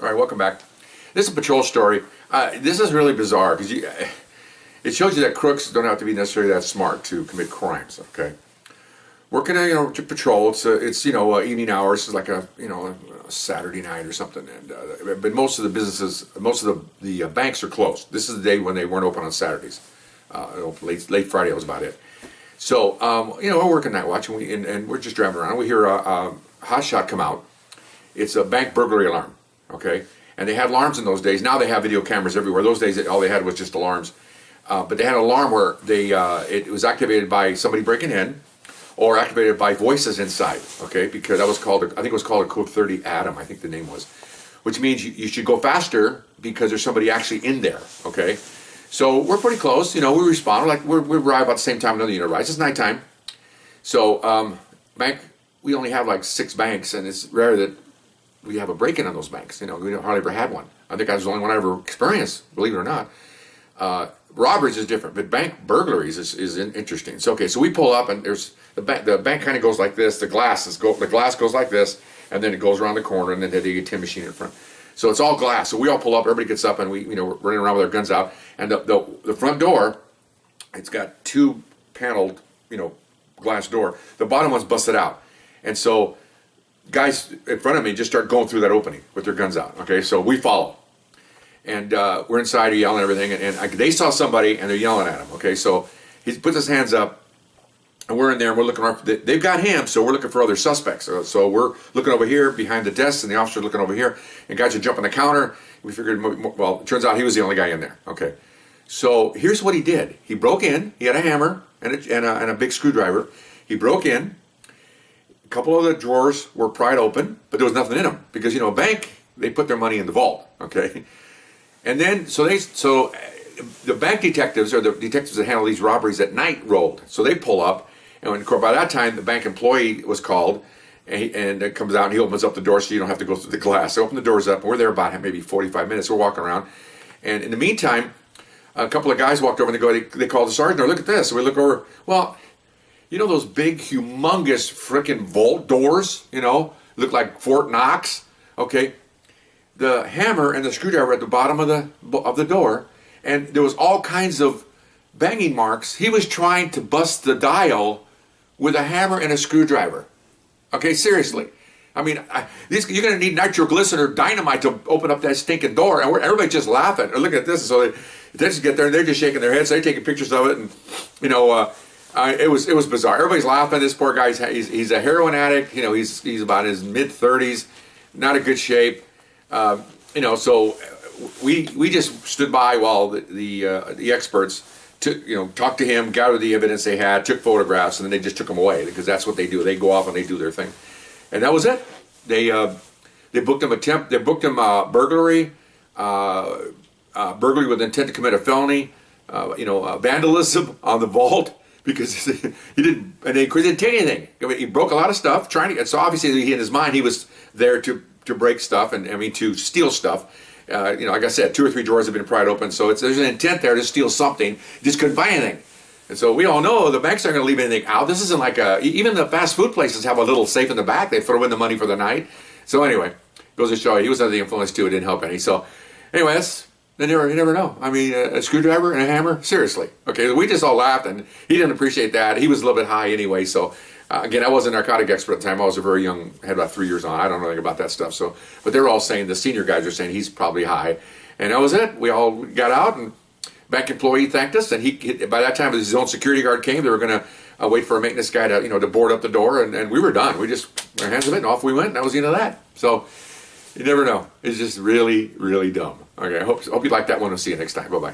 All right, welcome back. This is a patrol story. This is really bizarre because it shows you that crooks don't have to be necessarily that smart to commit crimes. Okay, working to patrol. It's evening hours. It's like a Saturday night or something. And but most of the businesses, most of the banks are closed. This is the day when they weren't open on Saturdays. Late Friday was about it. So we're working night watch and we're just driving around. We hear a hot shot come out. It's a bank burglary alarm. Okay, and they had alarms in those days. Now they have video cameras everywhere. Those days, all they had was just alarms. But they had an alarm where it was activated by somebody breaking in, or activated by voices inside. Okay, because that was called, I think it was called a Code 30 Adam. I think the name was, which means you should go faster because there's somebody actually in there. Okay, so we're pretty close. We respond. We arrive about the same time another unit arrives. It's nighttime. So we only have like 6 banks, and it's rare that we have a break-in on those banks. We hardly ever had one. I think I was the only one I ever experienced, believe it or not. Robberies is different, but bank burglaries is interesting. So we pull up, and there's the bank kind of goes like this. The glass goes like this, and then it goes around the corner, and then they get the ATM machine in front. So it's all glass. So we all pull up. Everybody gets up, and we're running around with our guns out. And the front door, it's got 2 paneled glass door. The bottom one's busted out, and so guys in front of me just start going through that opening with their guns out. Okay, so we follow, and we're inside yelling and everything, and they saw somebody and they're yelling at him. Okay, so he puts his hands up, and we're in there and we're looking around. They've got him, so we're looking for other suspects. So we're looking over here behind the desk, and the officer's looking over here, and guys are jumping the counter. We figured, well, it turns out he was the only guy in there. Okay, so here's what he did. He broke in. He had a hammer and a big screwdriver. He broke in. A couple of the drawers were pried open, but there was nothing in them because a bank, they put their money in the vault. Okay, and then so the bank detectives, or the detectives that handle these robberies at night, rolled. So they pull up, and by that time the bank employee was called, and it comes out and he opens up the door so you don't have to go through the glass. They open the doors up, and we're there about maybe 45 minutes. We're walking around, and in the meantime, a couple of guys walked over and they called the sergeant. Look at this. So we look over. Well, those big, humongous frickin' vault doors, look like Fort Knox. Okay, the hammer and the screwdriver at the bottom of the door, and there was all kinds of banging marks. He was trying to bust the dial with a hammer and a screwdriver. Okay, seriously. I mean, you're going to need nitroglycerin or dynamite to open up that stinking door, and everybody's just laughing. Or look at this. So they just get there, and they're just shaking their heads. So they're taking pictures of it, and it was bizarre. Everybody's laughing. This poor guy's he's a heroin addict. He's about his mid-30s, not in good shape. So we just stood by while the experts talked to him, gathered the evidence they had, took photographs, and then they just took him away because that's what they do. They go off and they do their thing, and that was it. They booked him burglary, burglary with intent to commit a felony, vandalism on the vault. Because he didn't take anything. I mean, he broke a lot of stuff. So obviously, in his mind, he was there to break stuff and to steal stuff. Like I said, 2 or 3 drawers have been pried open. So there's an intent there to steal something. Just couldn't find anything. And so we all know the banks aren't going to leave anything out. This isn't like even the fast food places have a little safe in the back. They throw in the money for the night. So anyway, goes to show you, he was under the influence too. It didn't help any. So anyway, you never know. I mean, a screwdriver and a hammer? Seriously. Okay, we just all laughed, and he didn't appreciate that. He was a little bit high anyway, so again, I wasn't a narcotic expert at the time. I was a very young, had about 3 years on. I don't know anything about that stuff. So, but they were all saying, the senior guys were saying he's probably high. And that was it. We all got out, and bank employee thanked us, and by that time, his own security guard came. They were going to wait for a maintenance guy to board up the door, and we were done. We just, our hands of it, and off we went, and that was the end of that. So, you never know. It's just really, really dumb. Okay, I hope you like that one. We'll see you next time. Bye-bye.